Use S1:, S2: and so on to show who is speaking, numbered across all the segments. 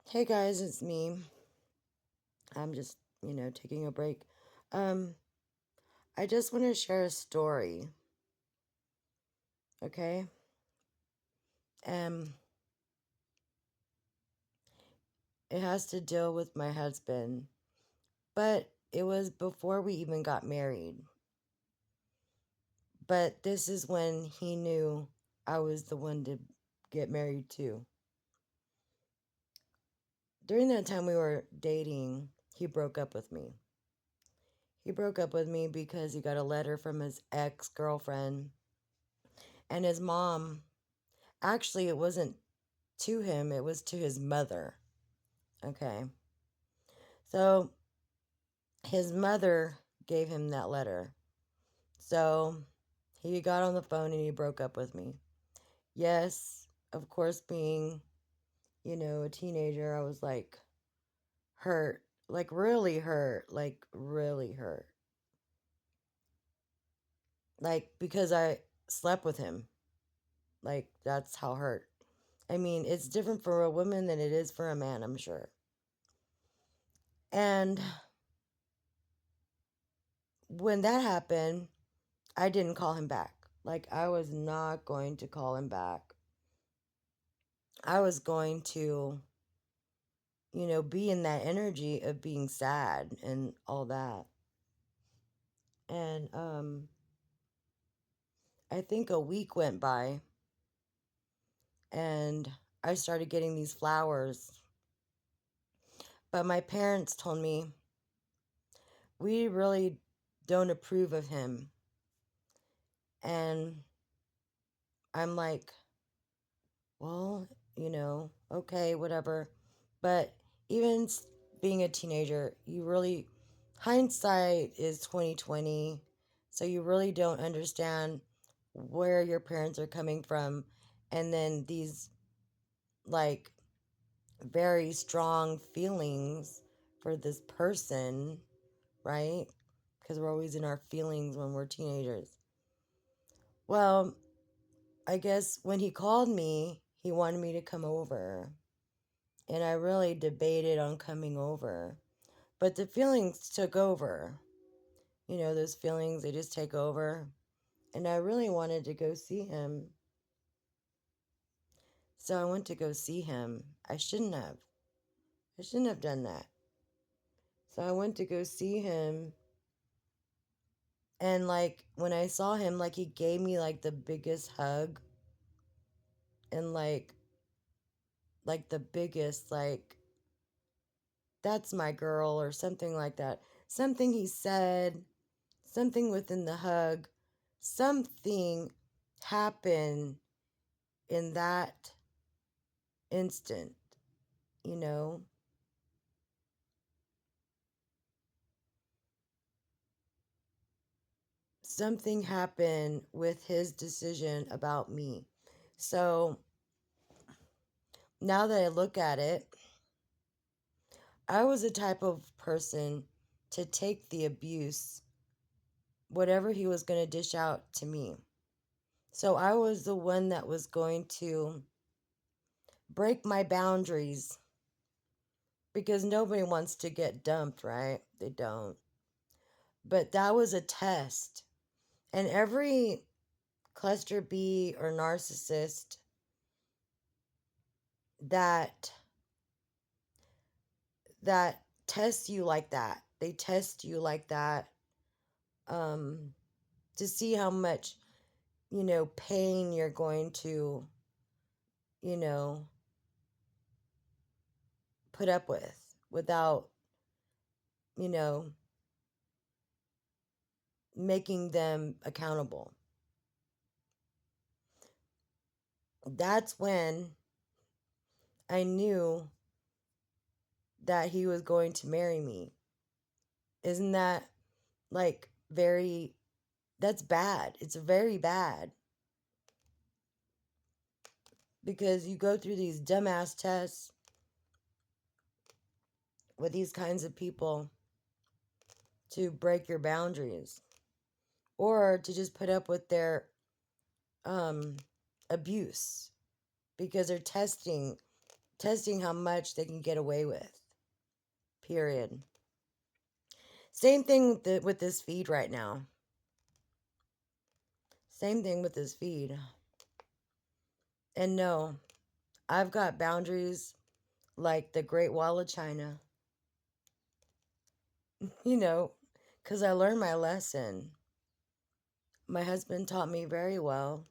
S1: Hey guys, it's me. I'm just, taking a break. Um, I just want to share a story, okay? Um, it has to deal with my husband, but it was before we even got married. But this is when he knew I was the one to get married to. During that time we were dating, he broke up with me. He broke up with me because he got a letter from his ex-girlfriend and his mom. Actually, it wasn't to him, it was to his mother. Okay. So his mother gave him that letter. So he got on the phone and he broke up with me. Yes, of course, being, a teenager, I was like hurt, like really hurt, like really hurt. Like because I slept with him. Like that's how hurt. I mean, it's different for a woman than it is for a man, I'm sure. And when that happened, I didn't call him back. Like, I was not going to call him back. I was going to, be in that energy of being sad and all that. And I think a week went by and I started getting these flowers. But my parents told me, we really don't approve of him. And I'm like, well, okay, whatever. But even being a teenager, you really, hindsight is 2020, so you really don't understand where your parents are coming from, and then these like very strong feelings for this person, right? Because we're always in our feelings when we're teenagers. Well, I guess when he called me, he wanted me to come over. And I really debated on coming over. But the feelings took over. Those feelings, they just take over. And I really wanted to go see him. So I went to go see him. I shouldn't have. I shouldn't have done that. So I went to go see him. And like when I saw him, like he gave me like the biggest hug. And like the biggest, like, that's my girl or something like that. Something he said, something within the hug, something happened in that instant, you know? Something happened with his decision about me. So now that I look at it, I was the type of person to take the abuse, whatever he was going to dish out to me. So I was the one that was going to break my boundaries because nobody wants to get dumped, right? They don't. But that was a test. And every cluster B or narcissist that that tests you like that, they test you like that, um, to see how much, pain you're going to, you know, put up with without, you know, making them accountable. That's when I knew that he was going to marry me. Isn't that like very, that's bad. It's very bad because you go through these dumbass tests with these kinds of people to break your boundaries or to just put up with their um abuse because they're testing testing how much they can get away with. Period. Same thing with this feed right now. Same thing with this feed. And no, I've got boundaries like the Great Wall of China, you know, because I learned my lesson. My husband taught me very well.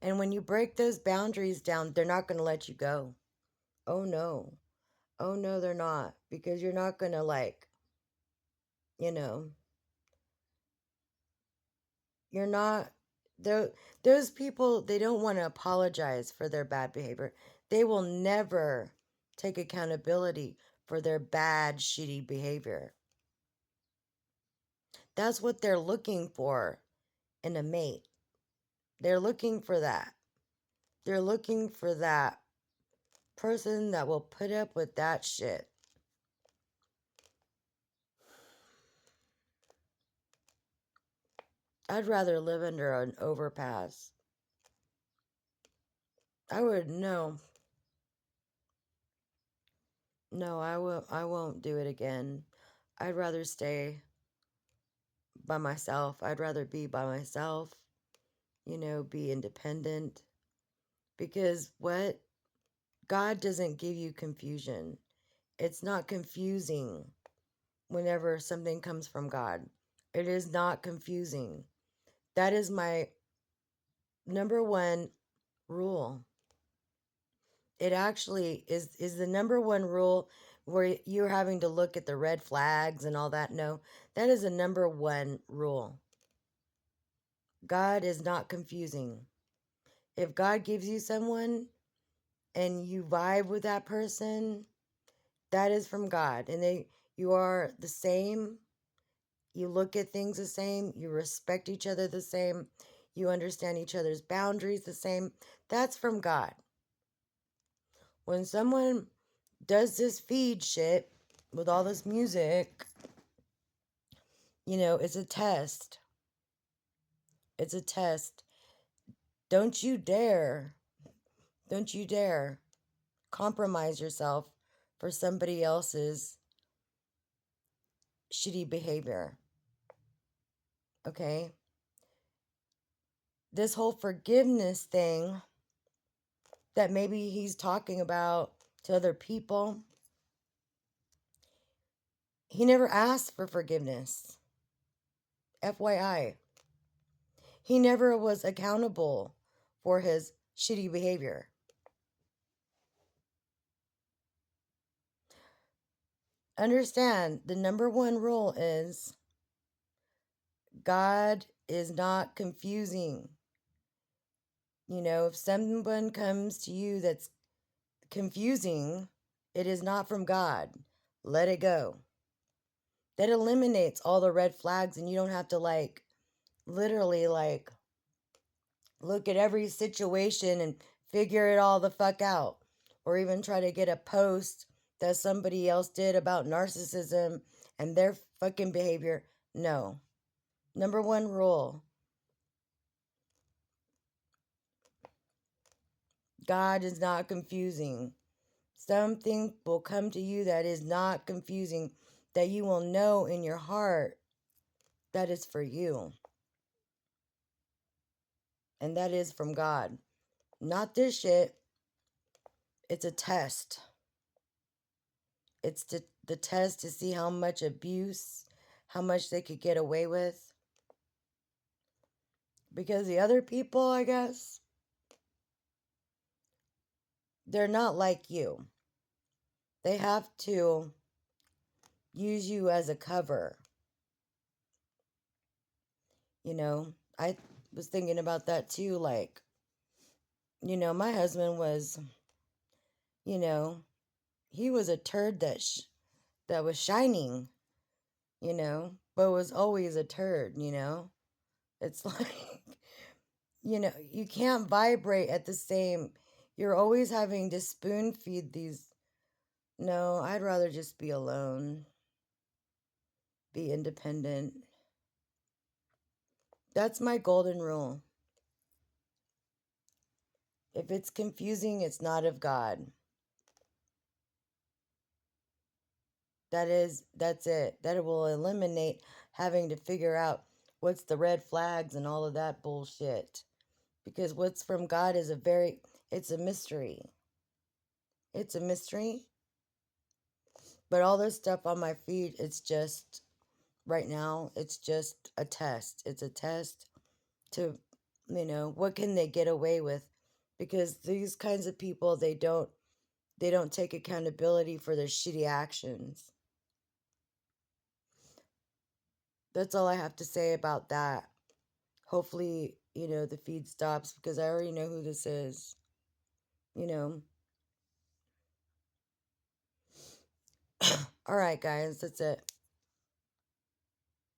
S1: And when you break those boundaries down, they're not going to let you go. Oh no. Oh no, they're not. Because you're not going to, like, you know, you're not. Those people, they don't want to apologize for their bad behavior. They will never take accountability for their bad, shitty behavior. That's what they're looking for in a mate. They're looking for that. They're looking for that person that will put up with that shit. I'd rather live under an overpass. I would no. No, I won't do it again. I'd rather stay by myself. I'd rather be by myself, be independent. Because what? God doesn't give you confusion. It's not confusing whenever something comes from God. It is not confusing. That is my number one rule. It actually is the number one rule where you're having to look at the red flags and all that. No, that is the number one rule. God is not confusing. If God gives you someone and you vibe with that person, that is from God. And you are the same. You look at things the same. You respect each other the same. You understand each other's boundaries the same. That's from God. When someone does this feed shit with all this music, it's a test. It's a test. Don't you dare compromise yourself for somebody else's shitty behavior. Okay? This whole forgiveness thing that maybe he's talking about to other people, he never asked for forgiveness. FYI. He never was accountable for his shitty behavior. Understand, the number one rule is God is not confusing. If someone comes to you that's confusing, it is not from God. Let it go. That eliminates all the red flags, and you don't have to literally look at every situation and figure it all the fuck out, or even try to get a post that somebody else did about narcissism and their fucking behavior. No. Number one rule: God is not confusing. Something will come to you that is not confusing, that you will know in your heart that is for you. And that is from God. Not this shit. It's a test. It's the test to see how much abuse, how much they could get away with. Because the other people, I guess, they're not like you. They have to use you as a cover. I was thinking about that too. My husband was, he was a turd that was shining, but was always a turd, It's like, you can't vibrate at the same. You're always having to spoon feed these. No, I'd rather just be alone, be independent. That's my golden rule. If it's confusing, it's not of God. That's it. That it will eliminate having to figure out what's the red flags and all of that bullshit. Because what's from God is it's a mystery. It's a mystery. But all this stuff on my feed, it's just, right now, it's just a test. It's a test to, what can they get away with? Because these kinds of people, they don't take accountability for their shitty actions. That's all I have to say about that. Hopefully, the feed stops because I already know who this is. You know. All right, guys, that's it.